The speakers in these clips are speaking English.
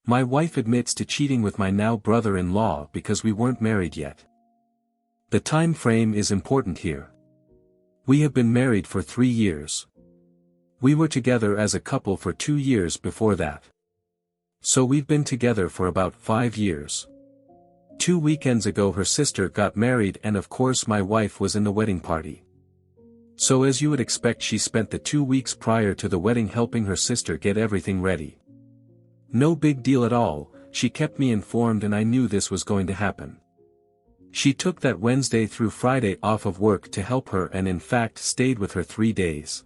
My wife admits to cheating with my now brother-in-law because we weren't married yet. The time frame is important here. We have been married for 3 years. We were together as a couple for 2 years before that. So we've been together for about 5 years. 2 weekends ago her sister got married and of course my wife was in the wedding party. So as you would expect she spent the 2 weeks prior to the wedding helping her sister get everything ready. No big deal at all, she kept me informed and I knew this was going to happen. She took that Wednesday through Friday off of work to help her and in fact stayed with her 3 days.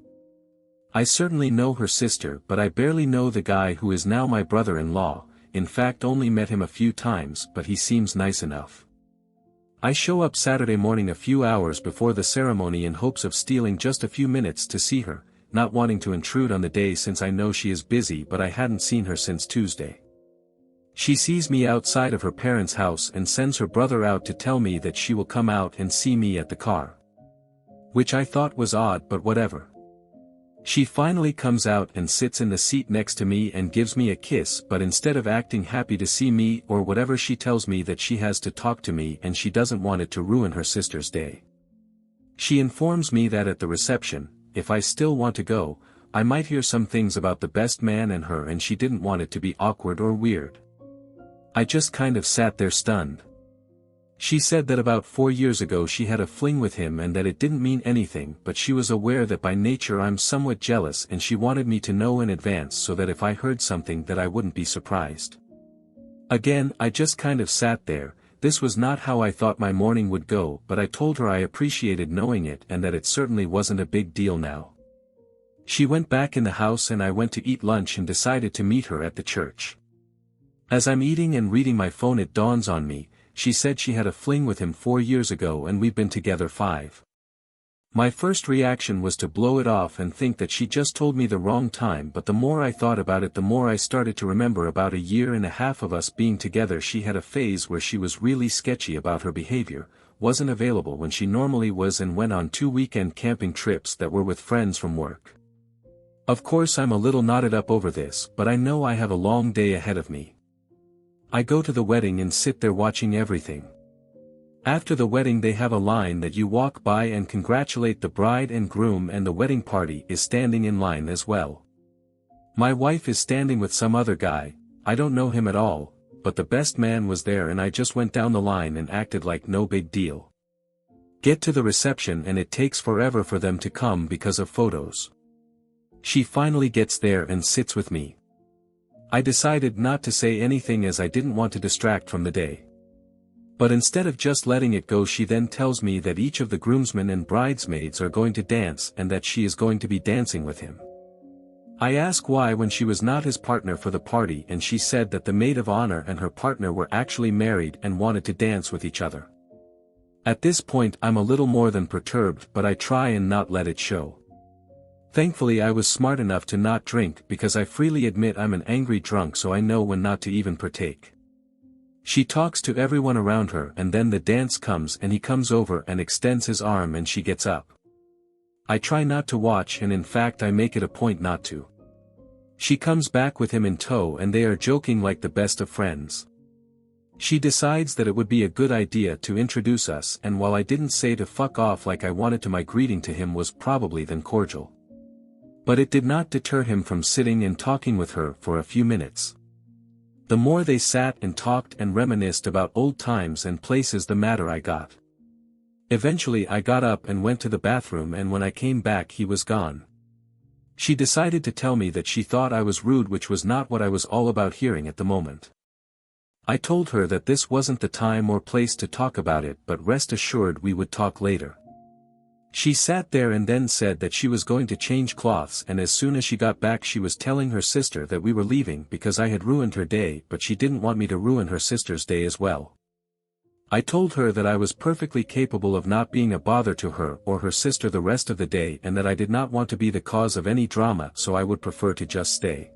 I certainly know her sister but I barely know the guy who is now my brother-in-law, in fact only met him a few times but he seems nice enough. I show up Saturday morning a few hours before the ceremony in hopes of stealing just a few minutes to see her, not wanting to intrude on the day since I know she is busy but I hadn't seen her since Tuesday. She sees me outside of her parents' house and sends her brother out to tell me that she will come out and see me at the car. Which I thought was odd but whatever. She finally comes out and sits in the seat next to me and gives me a kiss but instead of acting happy to see me or whatever she tells me that she has to talk to me and she doesn't want it to ruin her sister's day. She informs me that at the reception, if I still want to go, I might hear some things about the best man and her and she didn't want it to be awkward or weird. I just kind of sat there stunned. She said that about 4 years ago she had a fling with him and that it didn't mean anything but she was aware that by nature I'm somewhat jealous and she wanted me to know in advance so that if I heard something that I wouldn't be surprised. Again I just kind of sat there. This was not how I thought my morning would go but I told her I appreciated knowing it and that it certainly wasn't a big deal now. She went back in the house and I went to eat lunch and decided to meet her at the church. As I'm eating and reading my phone it dawns on me, she said she had a fling with him 4 years ago and we've been together 5. My first reaction was to blow it off and think that she just told me the wrong time but the more I thought about it the more I started to remember about 1.5 years of us being together she had a phase where she was really sketchy about her behavior, wasn't available when she normally was and went on 2 weekend camping trips that were with friends from work. Of course I'm a little knotted up over this but I know I have a long day ahead of me. I go to the wedding and sit there watching everything. After the wedding they have a line that you walk by and congratulate the bride and groom and the wedding party is standing in line as well. My wife is standing with some other guy, I don't know him at all, but the best man was there and I just went down the line and acted like no big deal. Get to the reception and it takes forever for them to come because of photos. She finally gets there and sits with me. I decided not to say anything as I didn't want to distract from the day. But instead of just letting it go she then tells me that each of the groomsmen and bridesmaids are going to dance and that she is going to be dancing with him. I ask why when she was not his partner for the party and she said that the maid of honor and her partner were actually married and wanted to dance with each other. At this point I'm a little more than perturbed but I try and not let it show. Thankfully I was smart enough to not drink because I freely admit I'm an angry drunk so I know when not to even partake. She talks to everyone around her and then the dance comes and he comes over and extends his arm and she gets up. I try not to watch and in fact I make it a point not to. She comes back with him in tow and they are joking like the best of friends. She decides that it would be a good idea to introduce us and while I didn't say to fuck off like I wanted to my greeting to him was probably then cordial. But it did not deter him from sitting and talking with her for a few minutes. The more they sat and talked and reminisced about old times and places the madder I got. Eventually I got up and went to the bathroom and when I came back he was gone. She decided to tell me that she thought I was rude which was not what I was all about hearing at the moment. I told her that this wasn't the time or place to talk about it but rest assured we would talk later. She sat there and then said that she was going to change clothes and as soon as she got back she was telling her sister that we were leaving because I had ruined her day but she didn't want me to ruin her sister's day as well. I told her that I was perfectly capable of not being a bother to her or her sister the rest of the day and that I did not want to be the cause of any drama so I would prefer to just stay.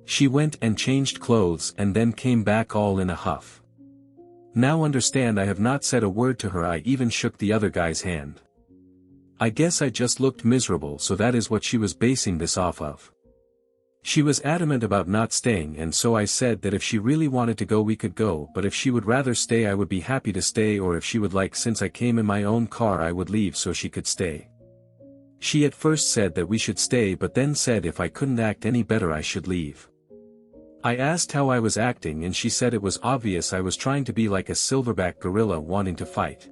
She went and changed clothes and then came back all in a huff. Now understand I have not said a word to her I even shook the other guy's hand. I guess I just looked miserable so that is what she was basing this off of. She was adamant about not staying, and so I said that if she really wanted to go we could go, but if she would rather stay I would be happy to stay, or if she would like, since I came in my own car, I would leave so she could stay. She at first said that we should stay, but then said if I couldn't act any better I should leave. I asked how I was acting, and she said it was obvious I was trying to be like a silverback gorilla wanting to fight.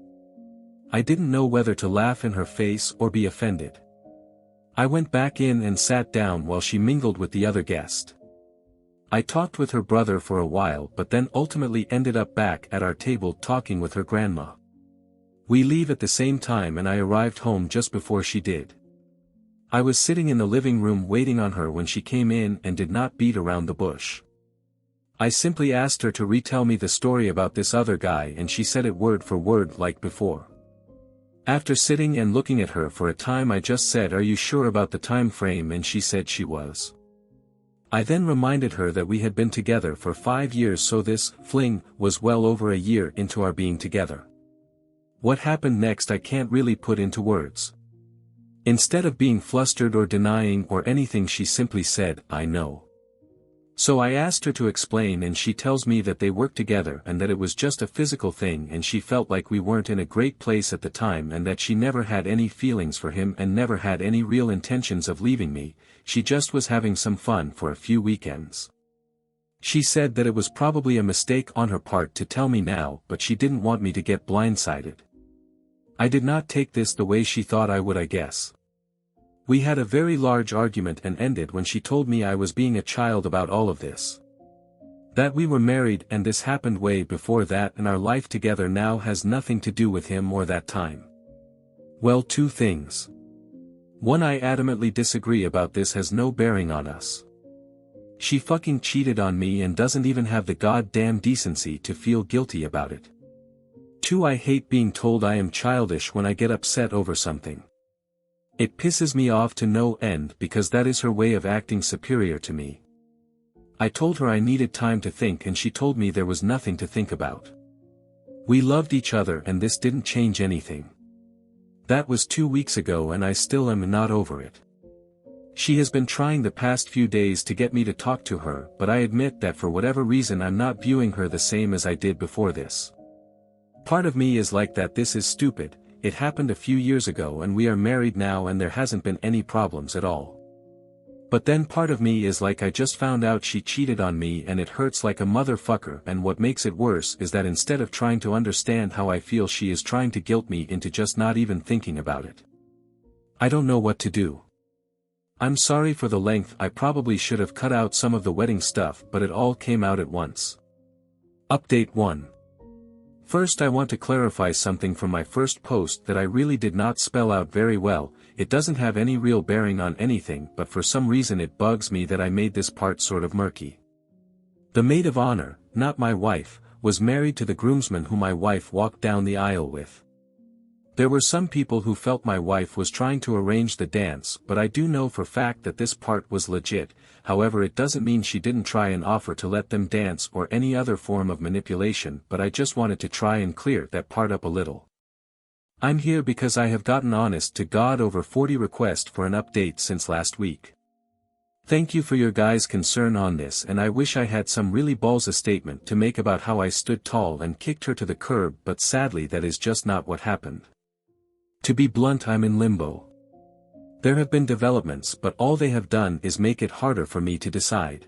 I didn't know whether to laugh in her face or be offended. I went back in and sat down while she mingled with the other guest. I talked with her brother for a while, but then ultimately ended up back at our table talking with her grandma. We leave at the same time and I arrived home just before she did. I was sitting in the living room waiting on her when she came in and did not beat around the bush. I simply asked her to retell me the story about this other guy, and she said it word for word like before. After sitting and looking at her for a time I just said, "Are you sure about the time frame?" and she said she was. I then reminded her that we had been together for 5 years, so this fling was well over a year into our being together. What happened next I can't really put into words. Instead of being flustered or denying or anything, she simply said, "I know." So I asked her to explain, and she tells me that they worked together and that it was just a physical thing, and she felt like we weren't in a great place at the time, and that she never had any feelings for him and never had any real intentions of leaving me. She just was having some fun for a few weekends. She said that it was probably a mistake on her part to tell me now, but she didn't want me to get blindsided. I did not take this the way she thought I would, I guess. We had a very large argument and ended when she told me I was being a child about all of this. That we were married and this happened way before that, and our life together now has nothing to do with him or that time. Well, 2 things. 1, I adamantly disagree about this, has no bearing on us. She fucking cheated on me and doesn't even have the goddamn decency to feel guilty about it. 2, I hate being told I am childish when I get upset over something. It pisses me off to no end because that is her way of acting superior to me. I told her I needed time to think, and she told me there was nothing to think about. We loved each other and this didn't change anything. That was 2 weeks ago and I still am not over it. She has been trying the past few days to get me to talk to her, but I admit that for whatever reason I'm not viewing her the same as I did before this. Part of me is like that this is stupid. It happened a few years ago and we are married now and there hasn't been any problems at all. But then part of me is like, I just found out she cheated on me and it hurts like a motherfucker, and what makes it worse is that instead of trying to understand how I feel, she is trying to guilt me into just not even thinking about it. I don't know what to do. I'm sorry for the length, I probably should have cut out some of the wedding stuff, but it all came out at once. Update 1. First, I want to clarify something from my first post that I really did not spell out very well. It doesn't have any real bearing on anything, but for some reason it bugs me that I made this part sort of murky. The maid of honor, not my wife, was married to the groomsman who my wife walked down the aisle with. There were some people who felt my wife was trying to arrange the dance, but I do know for fact that this part was legit. However, it doesn't mean she didn't try and offer to let them dance or any other form of manipulation, but I just wanted to try and clear that part up a little. I'm here because I have gotten honest to God over 40 requests for an update since last week. Thank you for your guys' concern on this, and I wish I had some really ballsy statement to make about how I stood tall and kicked her to the curb, but sadly that is just not what happened. To be blunt, I'm in limbo. There have been developments, but all they have done is make it harder for me to decide.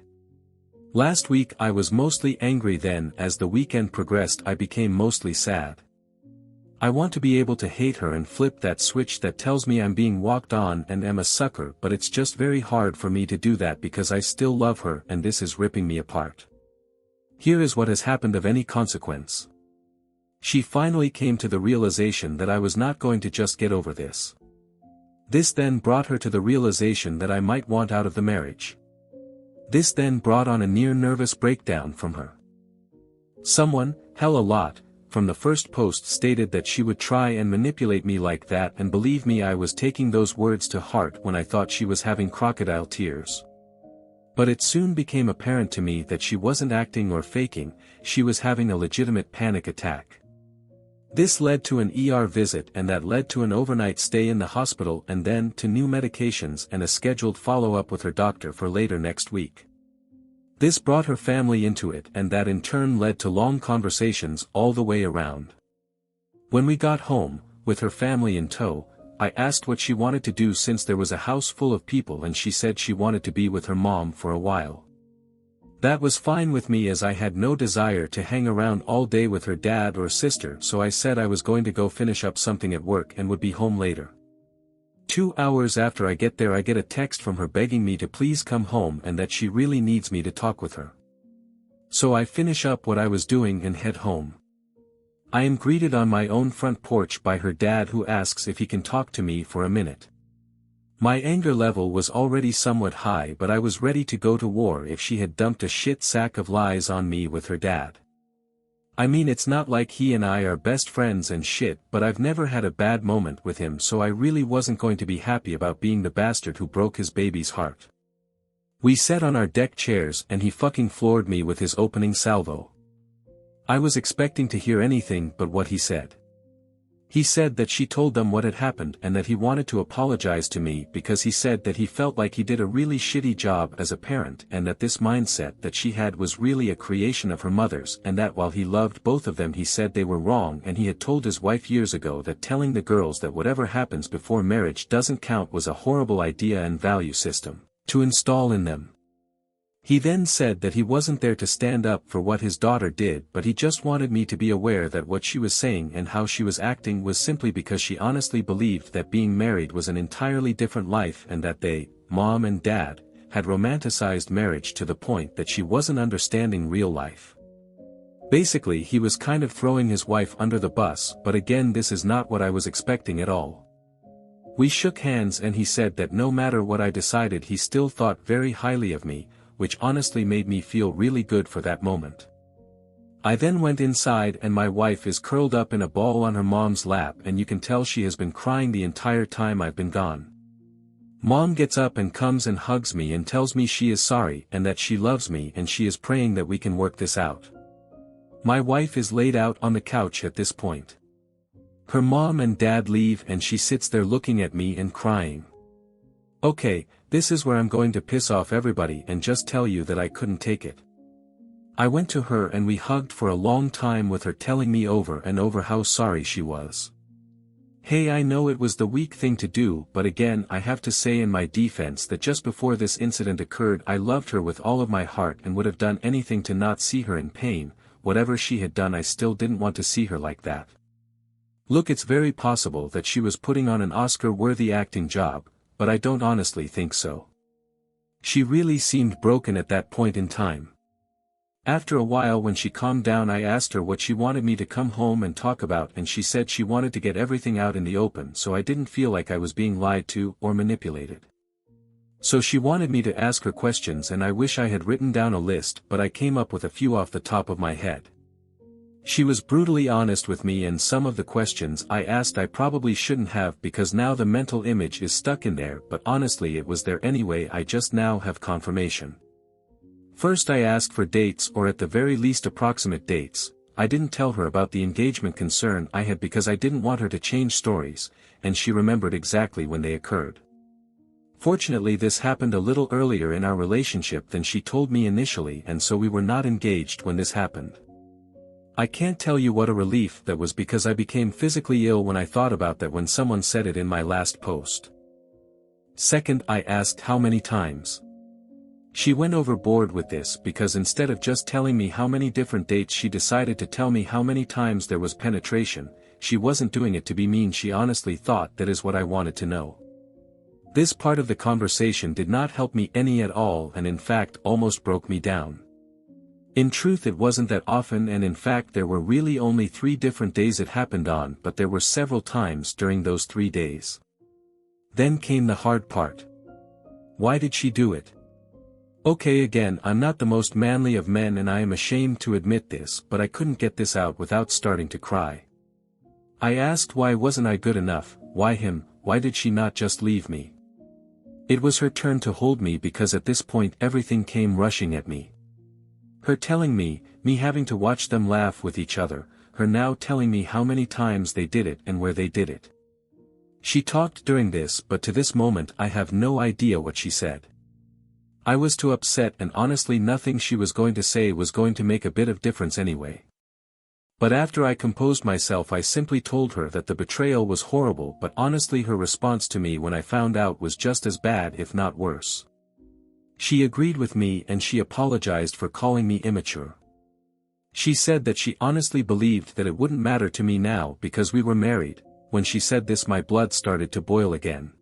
Last week I was mostly angry, then as the weekend progressed I became mostly sad. I want to be able to hate her and flip that switch that tells me I'm being walked on and am a sucker, but it's just very hard for me to do that because I still love her and this is ripping me apart. Here is what has happened of any consequence. She finally came to the realization that I was not going to just get over this. This then brought her to the realization that I might want out of the marriage. This then brought on a near nervous breakdown from her. Someone, hell a lot, from the first post stated that she would try and manipulate me like that, and believe me, I was taking those words to heart when I thought she was having crocodile tears. But it soon became apparent to me that she wasn't acting or faking, she was having a legitimate panic attack. This led to an ER visit, and that led to an overnight stay in the hospital, and then to new medications and a scheduled follow-up with her doctor for later next week. This brought her family into it, and that in turn led to long conversations all the way around. When we got home, with her family in tow, I asked what she wanted to do since there was a house full of people, and she said she wanted to be with her mom for a while. That was fine with me, as I had no desire to hang around all day with her dad or sister, so I said I was going to go finish up something at work and would be home later. 2 hours after I get there, I get a text from her begging me to please come home and that she really needs me to talk with her. So I finish up what I was doing and head home. I am greeted on my own front porch by her dad, who asks if he can talk to me for a minute. My anger level was already somewhat high, but I was ready to go to war if she had dumped a shit sack of lies on me with her dad. I mean, it's not like he and I are best friends and shit, but I've never had a bad moment with him, so I really wasn't going to be happy about being the bastard who broke his baby's heart. We sat on our deck chairs and he fucking floored me with his opening salvo. I was expecting to hear anything but what he said. He said that she told them what had happened and that he wanted to apologize to me because he said that he felt like he did a really shitty job as a parent, and that this mindset that she had was really a creation of her mother's, and that while he loved both of them, he said they were wrong, and he had told his wife years ago that telling the girls that whatever happens before marriage doesn't count was a horrible idea and value system to install in them. He then said that he wasn't there to stand up for what his daughter did, but he just wanted me to be aware that what she was saying and how she was acting was simply because she honestly believed that being married was an entirely different life, and that they, mom and dad, had romanticized marriage to the point that she wasn't understanding real life. Basically, he was kind of throwing his wife under the bus, but again, this is not what I was expecting at all. We shook hands and he said that no matter what I decided, he still thought very highly of me, which honestly made me feel really good for that moment. I then went inside and my wife is curled up in a ball on her mom's lap, and you can tell she has been crying the entire time I've been gone. Mom gets up and comes and hugs me and tells me she is sorry and that she loves me and she is praying that we can work this out. My wife is laid out on the couch at this point. Her mom and dad leave and she sits there looking at me and crying. Okay, this is where I'm going to piss off everybody and just tell you that I couldn't take it. I went to her and we hugged for a long time, with her telling me over and over how sorry she was. Hey, I know it was the weak thing to do, but again I have to say in my defense that just before this incident occurred I loved her with all of my heart and would have done anything to not see her in pain. Whatever she had done, I still didn't want to see her like that. Look, it's very possible that she was putting on an Oscar-worthy acting job, but I don't honestly think so. She really seemed broken at that point in time. After a while, when she calmed down, I asked her what she wanted me to come home and talk about, and she said she wanted to get everything out in the open so I didn't feel like I was being lied to or manipulated. So she wanted me to ask her questions, and I wish I had written down a list, but I came up with a few off the top of my head. She was brutally honest with me, and some of the questions I asked I probably shouldn't have, because now the mental image is stuck in there, but honestly it was there anyway. I just now have confirmation. First, I asked for dates, or at the very least approximate dates. I didn't tell her about the engagement concern I had because I didn't want her to change stories, and she remembered exactly when they occurred. Fortunately, this happened a little earlier in our relationship than she told me initially, and so we were not engaged when this happened. I can't tell you what a relief that was, because I became physically ill when I thought about that when someone said it in my last post. Second, I asked how many times. She went overboard with this, because instead of just telling me how many different dates, she decided to tell me how many times there was penetration. She wasn't doing it to be mean, she honestly thought that is what I wanted to know. This part of the conversation did not help me any at all, and in fact almost broke me down. In truth, it wasn't that often, and in fact there were really only 3 different days it happened on, but there were several times during those 3 days. Then came the hard part. Why did she do it? Okay, again, I'm not the most manly of men and I am ashamed to admit this, but I couldn't get this out without starting to cry. I asked why wasn't I good enough, why him, why did she not just leave me? It was her turn to hold me, because at this point everything came rushing at me. Her telling me, me having to watch them laugh with each other, her now telling me how many times they did it and where they did it. She talked during this, but to this moment I have no idea what she said. I was too upset, and honestly nothing she was going to say was going to make a bit of difference anyway. But after I composed myself, I simply told her that the betrayal was horrible, but honestly her response to me when I found out was just as bad, if not worse. She agreed with me and she apologized for calling me immature. She said that she honestly believed that it wouldn't matter to me now because we were married. When she said this, my blood started to boil again.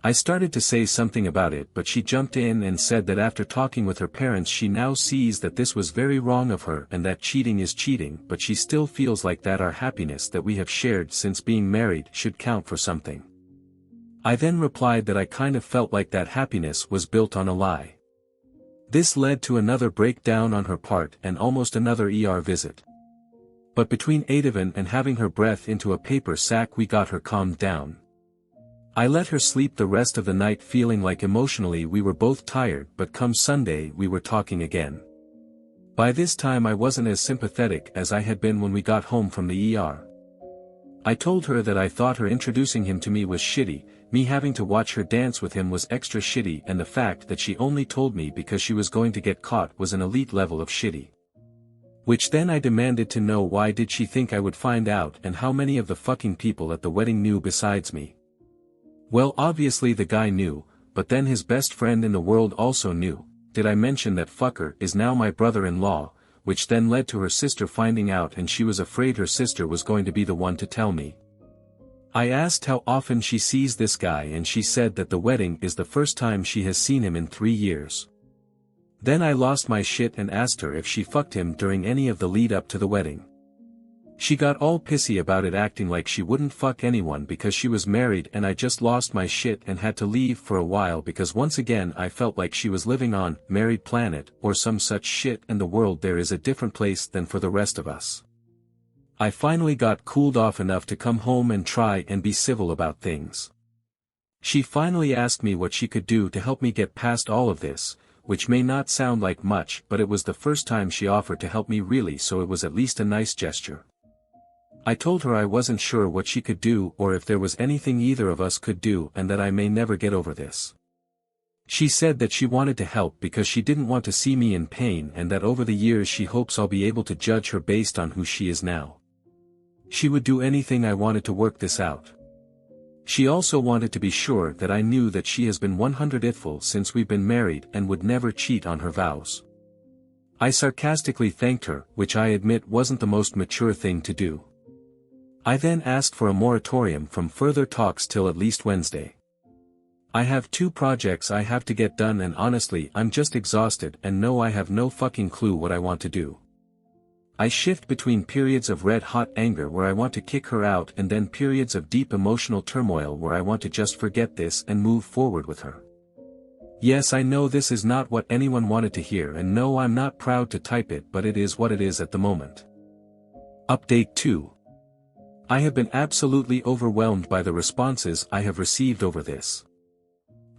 I started to say something about it, but she jumped in and said that after talking with her parents she now sees that this was very wrong of her and that cheating is cheating, but she still feels like that our happiness that we have shared since being married should count for something. I then replied that I kind of felt like that happiness was built on a lie. This led to another breakdown on her part and almost another ER visit. But between Ativan and having her breath into a paper sack we got her calmed down. I let her sleep the rest of the night feeling like emotionally we were both tired, but come Sunday we were talking again. By this time I wasn't as sympathetic as I had been when we got home from the ER. I told her that I thought her introducing him to me was shitty, me having to watch her dance with him was extra shitty, and the fact that she only told me because she was going to get caught was an elite level of shitty. Which then I demanded to know why did she think I would find out and how many of the fucking people at the wedding knew besides me. Well, obviously the guy knew, but then his best friend in the world also knew. Did I mention that fucker is now my brother-in-law, which then led to her sister finding out and she was afraid her sister was going to be the one to tell me. I asked how often she sees this guy and she said that the wedding is the first time she has seen him in 3 years. Then I lost my shit and asked her if she fucked him during any of the lead up to the wedding. She got all pissy about it, acting like she wouldn't fuck anyone because she was married, and I just lost my shit and had to leave for a while because once again I felt like she was living on Married Planet or some such shit and the world there is a different place than for the rest of us. I finally got cooled off enough to come home and try and be civil about things. She finally asked me what she could do to help me get past all of this, which may not sound like much, but it was the first time she offered to help me really, so it was at least a nice gesture. I told her I wasn't sure what she could do or if there was anything either of us could do and that I may never get over this. She said that she wanted to help because she didn't want to see me in pain and that over the years she hopes I'll be able to judge her based on who she is now. She would do anything I wanted to work this out. She also wanted to be sure that I knew that she has been 100 faithful since we've been married and would never cheat on her vows. I sarcastically thanked her, which I admit wasn't the most mature thing to do. I then asked for a moratorium from further talks till at least Wednesday. I have 2 projects I have to get done and honestly I'm just exhausted and know I have no fucking clue what I want to do. I shift between periods of red-hot anger where I want to kick her out and then periods of deep emotional turmoil where I want to just forget this and move forward with her. Yes, I know this is not what anyone wanted to hear, and no, I'm not proud to type it, but it is what it is at the moment. Update 2. I have been absolutely overwhelmed by the responses I have received over this.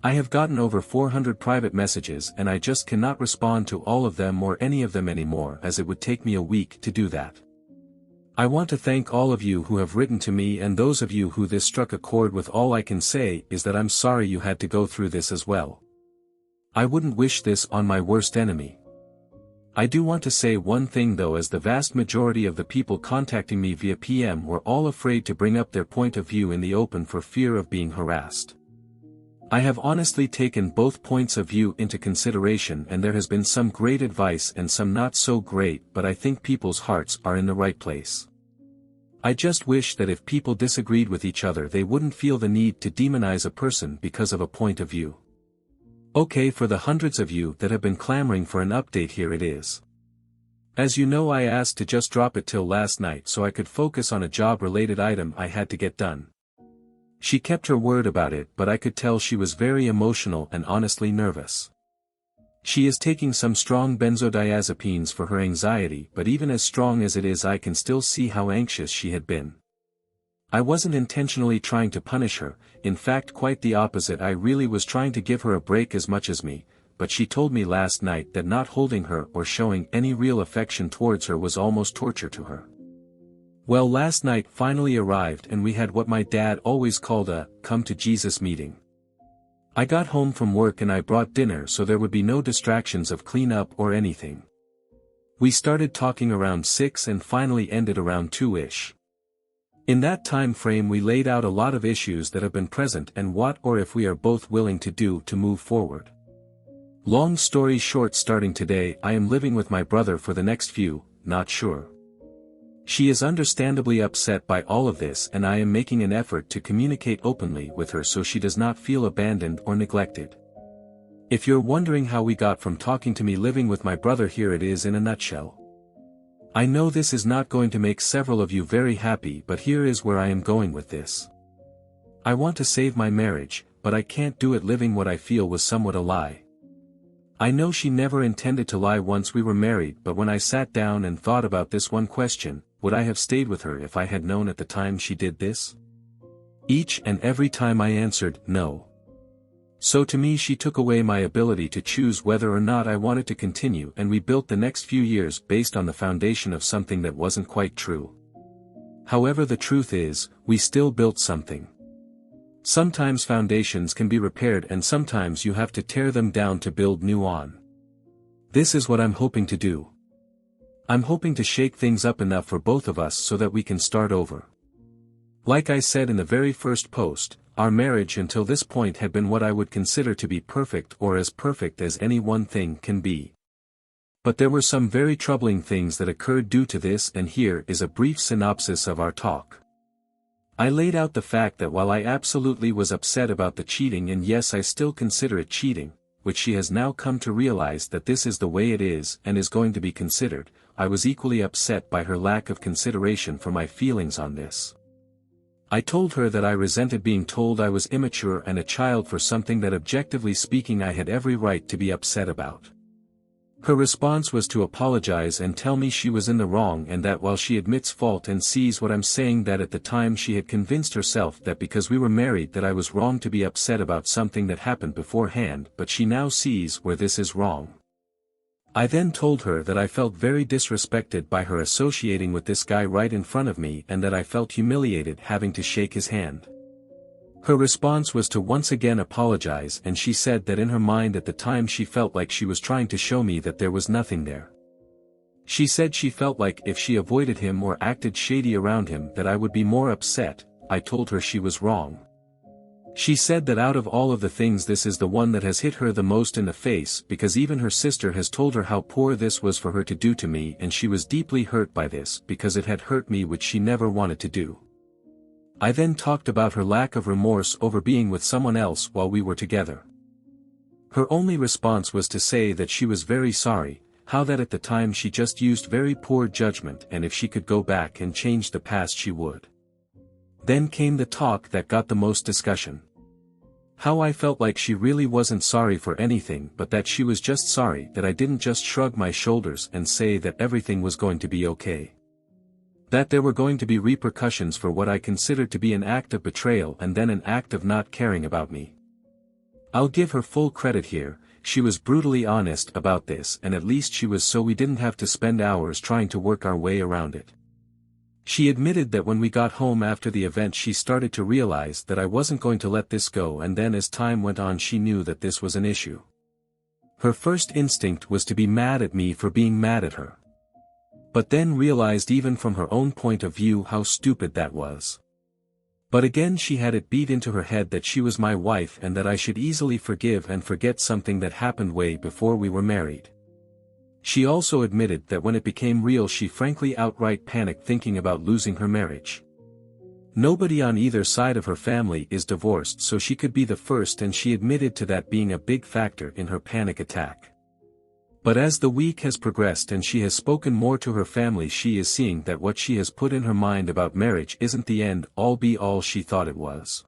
I have gotten over 400 private messages and I just cannot respond to all of them or any of them anymore, as it would take me a week to do that. I want to thank all of you who have written to me, and those of you who this struck a chord with. All I can say is that I'm sorry you had to go through this as well. I wouldn't wish this on my worst enemy. I do want to say one thing though, as the vast majority of the people contacting me via PM were all afraid to bring up their point of view in the open for fear of being harassed. I have honestly taken both points of view into consideration, and there has been some great advice and some not so great, but I think people's hearts are in the right place. I just wish that if people disagreed with each other they wouldn't feel the need to demonize a person because of a point of view. Okay, for the hundreds of you that have been clamoring for an update, here it is. As you know, I asked to just drop it till last night so I could focus on a job-related item I had to get done. She kept her word about it, but I could tell she was very emotional and honestly nervous. She is taking some strong benzodiazepines for her anxiety, but even as strong as it is I can still see how anxious she had been. I wasn't intentionally trying to punish her, in fact quite the opposite, I really was trying to give her a break as much as me, but she told me last night that not holding her or showing any real affection towards her was almost torture to her. Well, last night finally arrived and we had what my dad always called a come to Jesus meeting. I got home from work and I brought dinner so there would be no distractions of cleanup or anything. We started talking around 6 and finally ended around 2-ish. In that time frame we laid out a lot of issues that have been present and what or if we are both willing to do to move forward. Long story short, starting today I am living with my brother for the next few, not sure. She is understandably upset by all of this and I am making an effort to communicate openly with her so she does not feel abandoned or neglected. If you're wondering how we got from talking to me living with my brother, here it is in a nutshell. I know this is not going to make several of you very happy, but here is where I am going with this. I want to save my marriage, but I can't do it living what I feel was somewhat a lie. I know she never intended to lie once we were married, but when I sat down and thought about this one question, would I have stayed with her if I had known at the time she did this? Each and every time I answered, no. So to me she took away my ability to choose whether or not I wanted to continue, and we built the next few years based on the foundation of something that wasn't quite true. However, the truth is, we still built something. Sometimes foundations can be repaired and sometimes you have to tear them down to build new on. This is what I'm hoping to do. I'm hoping to shake things up enough for both of us so that we can start over. Like I said in the very first post, our marriage until this point had been what I would consider to be perfect, or as perfect as any one thing can be. But there were some very troubling things that occurred due to this, and here is a brief synopsis of our talk. I laid out the fact that while I absolutely was upset about the cheating, and yes, I still consider it cheating, which she has now come to realize that this is the way it is and is going to be considered, I was equally upset by her lack of consideration for my feelings on this. I told her that I resented being told I was immature and a child for something that objectively speaking I had every right to be upset about. Her response was to apologize and tell me she was in the wrong, and that while she admits fault and sees what I'm saying, that at the time she had convinced herself that because we were married that I was wrong to be upset about something that happened beforehand, but she now sees where this is wrong. I then told her that I felt very disrespected by her associating with this guy right in front of me and that I felt humiliated having to shake his hand. Her response was to once again apologize, and she said that in her mind at the time she felt like she was trying to show me that there was nothing there. She said she felt like if she avoided him or acted shady around him that I would be more upset. I told her she was wrong. She said that out of all of the things this is the one that has hit her the most in the face, because even her sister has told her how poor this was for her to do to me, and she was deeply hurt by this because it had hurt me, which she never wanted to do. I then talked about her lack of remorse over being with someone else while we were together. Her only response was to say that she was very sorry, how that at the time she just used very poor judgment, and if she could go back and change the past she would. Then came the talk that got the most discussion. How I felt like she really wasn't sorry for anything, but that she was just sorry that I didn't just shrug my shoulders and say that everything was going to be okay. That there were going to be repercussions for what I considered to be an act of betrayal and then an act of not caring about me. I'll give her full credit here, she was brutally honest about this, and at least she was, so we didn't have to spend hours trying to work our way around it. She admitted that when we got home after the event she started to realize that I wasn't going to let this go, and then as time went on she knew that this was an issue. Her first instinct was to be mad at me for being mad at her. But then realized even from her own point of view how stupid that was. But again she had it beat into her head that she was my wife and that I should easily forgive and forget something that happened way before we were married. She also admitted that when it became real she frankly outright panicked thinking about losing her marriage. Nobody on either side of her family is divorced, so she could be the first, and she admitted to that being a big factor in her panic attack. But as the week has progressed and she has spoken more to her family, she is seeing that what she has put in her mind about marriage isn't the end all be all she thought it was.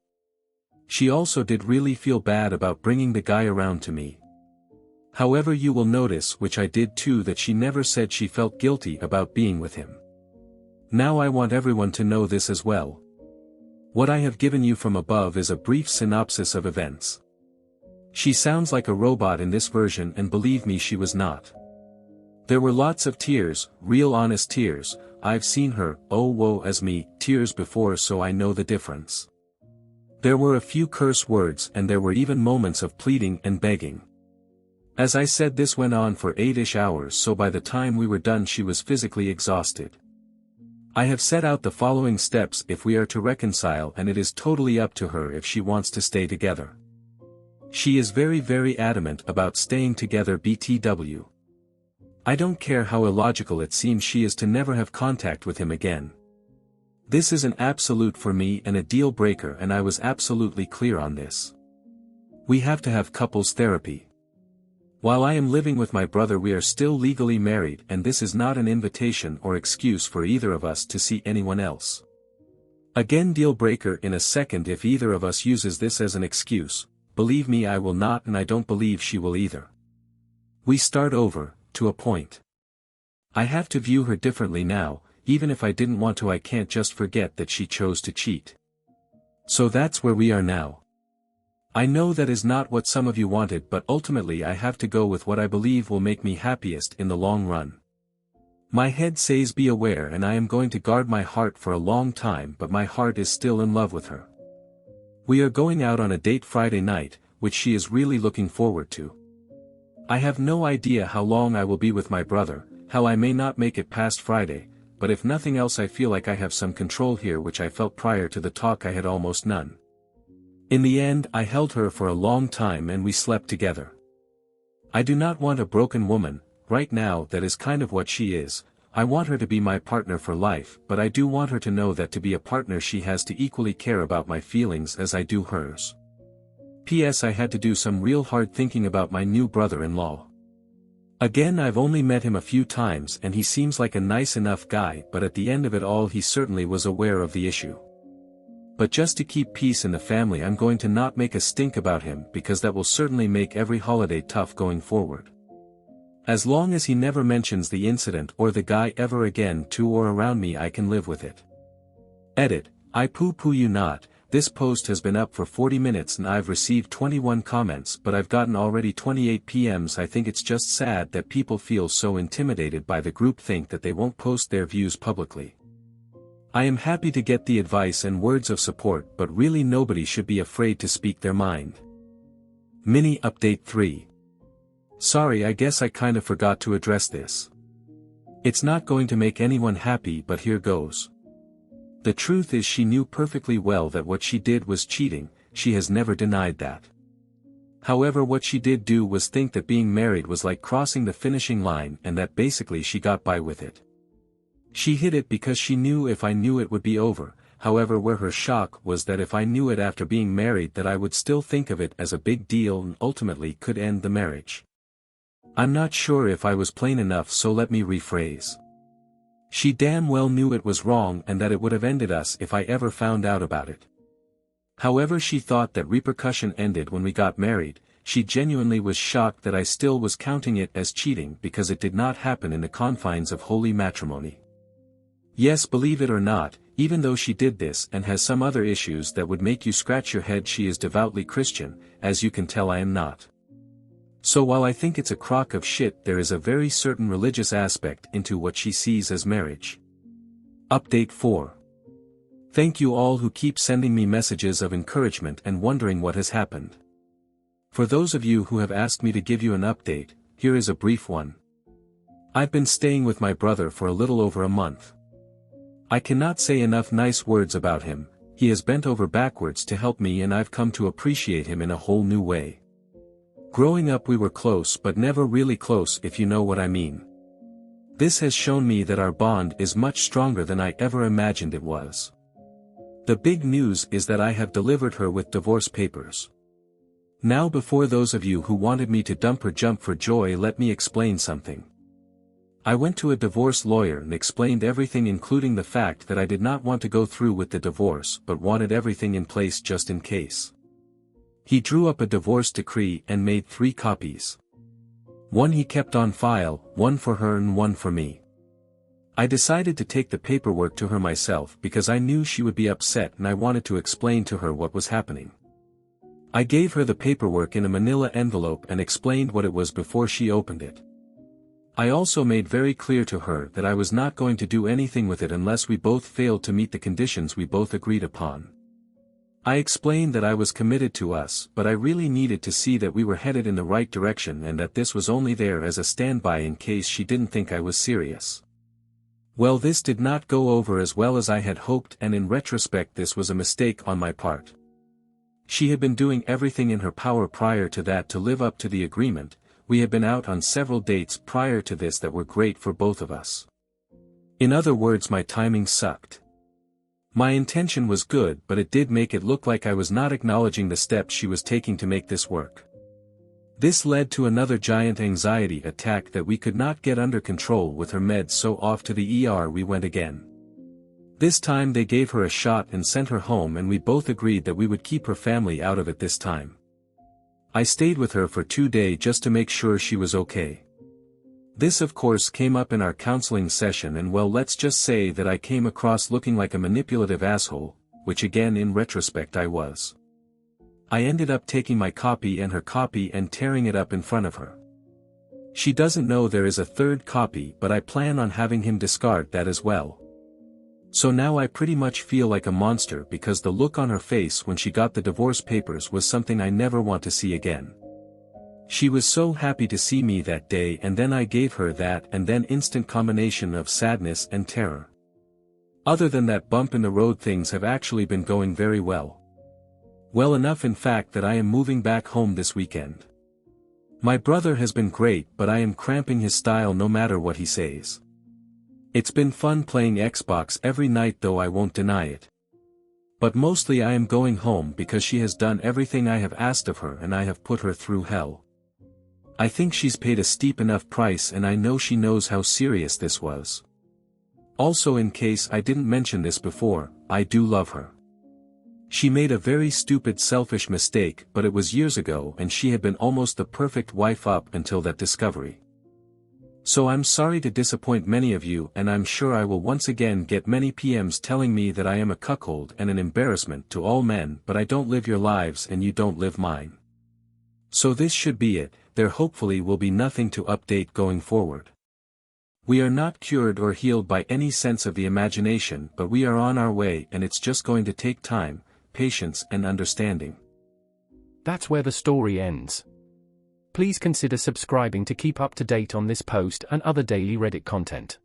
She also did really feel bad about bringing the guy around to me. However, you will notice, which I did too, that she never said she felt guilty about being with him. Now I want everyone to know this as well. What I have given you from above is a brief synopsis of events. She sounds like a robot in this version, and believe me, she was not. There were lots of tears, real honest tears, I've seen her, oh woe as me, tears before, so I know the difference. There were a few curse words and there were even moments of pleading and begging. As I said, this went on for 8-ish hours, so by the time we were done she was physically exhausted. I have set out the following steps if we are to reconcile, and it is totally up to her if she wants to stay together. She is very adamant about staying together BTW. I don't care how illogical it seems, she is to never have contact with him again. This is an absolute for me and a deal breaker, and I was absolutely clear on this. We have to have couples therapy. While I am living with my brother, we are still legally married, and this is not an invitation or excuse for either of us to see anyone else. Again, deal breaker in a second if either of us uses this as an excuse. Believe me, I will not, and I don't believe she will either. We start over, to a point. I have to view her differently now. Even if I didn't want to, I can't just forget that she chose to cheat. So that's where we are now. I know that is not what some of you wanted, but ultimately I have to go with what I believe will make me happiest in the long run. My head says be aware, and I am going to guard my heart for a long time, but my heart is still in love with her. We are going out on a date Friday night, which she is really looking forward to. I have no idea how long I will be with my brother, how I may not make it past Friday, but if nothing else I feel like I have some control here, which I felt prior to the talk I had almost none. In the end, I held her for a long time and we slept together. I do not want a broken woman. Right now that is kind of what she is. I want her to be my partner for life, but I do want her to know that to be a partner she has to equally care about my feelings as I do hers. P.S. I had to do some real hard thinking about my new brother-in-law. Again, I've only met him a few times and he seems like a nice enough guy, but at the end of it all he certainly was aware of the issue. But just to keep peace in the family, I'm going to not make a stink about him, because that will certainly make every holiday tough going forward. As long as he never mentions the incident or the guy ever again to or around me, I can live with it. Edit, I poo-poo you not. This post has been up for 40 minutes and I've received 21 comments, but I've gotten already 28 PMs. I think it's just sad that people feel so intimidated by the groupthink that they won't post their views publicly. I am happy to get the advice and words of support, but really nobody should be afraid to speak their mind. Mini Update 3. Sorry, I guess I kinda forgot to address this. It's not going to make anyone happy, but here goes. The truth is, she knew perfectly well that what she did was cheating. She has never denied that. However, what she did do was think that being married was like crossing the finishing line, and that basically she got by with it. She hid it because she knew if I knew it would be over. However, where her shock was that if I knew it after being married, that I would still think of it as a big deal and ultimately could end the marriage. I'm not sure if I was plain enough, so let me rephrase. She damn well knew it was wrong and that it would have ended us if I ever found out about it. However, she thought that repercussion ended when we got married. She genuinely was shocked that I still was counting it as cheating because it did not happen in the confines of holy matrimony. Yes, believe it or not, even though she did this and has some other issues that would make you scratch your head, she is devoutly Christian. As you can tell, I am not. So while I think it's a crock of shit, there is a very certain religious aspect into what she sees as marriage. Update 4. Thank you all who keep sending me messages of encouragement and wondering what has happened. For those of you who have asked me to give you an update, here is a brief one. I've been staying with my brother for a little over a month. I cannot say enough nice words about him. He has bent over backwards to help me and I've come to appreciate him in a whole new way. Growing up we were close, but never really close, if you know what I mean. This has shown me that our bond is much stronger than I ever imagined it was. The big news is that I have delivered her with divorce papers. Now, before those of you who wanted me to dump her jump for joy, let me explain something. I went to a divorce lawyer and explained everything, including the fact that I did not want to go through with the divorce but wanted everything in place just in case. He drew up a divorce decree and made 3 copies. One he kept on file, one for her and one for me. I decided to take the paperwork to her myself because I knew she would be upset and I wanted to explain to her what was happening. I gave her the paperwork in a manila envelope and explained what it was before she opened it. I also made very clear to her that I was not going to do anything with it unless we both failed to meet the conditions we both agreed upon. I explained that I was committed to us, but I really needed to see that we were headed in the right direction and that this was only there as a standby in case she didn't think I was serious. Well, this did not go over as well as I had hoped, and in retrospect this was a mistake on my part. She had been doing everything in her power prior to that to live up to the agreement. We had been out on several dates prior to this that were great for both of us. In other words, my timing sucked. My intention was good, but it did make it look like I was not acknowledging the steps she was taking to make this work. This led to another giant anxiety attack that we could not get under control with her meds, so off to the ER we went again. This time they gave her a shot and sent her home, and we both agreed that we would keep her family out of it this time. I stayed with her for 2 days just to make sure she was okay. This of course came up in our counseling session, and well, let's just say that I came across looking like a manipulative asshole, which again in retrospect I was. I ended up taking my copy and her copy and tearing it up in front of her. She doesn't know there is a third copy, but I plan on having him discard that as well. So now I pretty much feel like a monster because the look on her face when she got the divorce papers was something I never want to see again. She was so happy to see me that day, and then I gave her that, and then instant combination of sadness and terror. Other than that bump in the road, things have actually been going very well. Well enough in fact that I am moving back home this weekend. My brother has been great, but I am cramping his style no matter what he says. It's been fun playing Xbox every night though, I won't deny it. But mostly I am going home because she has done everything I have asked of her and I have put her through hell. I think she's paid a steep enough price, and I know she knows how serious this was. Also, in case I didn't mention this before, I do love her. She made a very stupid selfish mistake, but it was years ago and she had been almost the perfect wife up until that discovery. So I'm sorry to disappoint many of you, and I'm sure I will once again get many PMs telling me that I am a cuckold and an embarrassment to all men, but I don't live your lives and you don't live mine. So this should be it. There hopefully will be nothing to update going forward. We are not cured or healed by any sense of the imagination, but we are on our way, and it's just going to take time, patience and understanding. That's where the story ends. Please consider subscribing to keep up to date on this post and other daily Reddit content.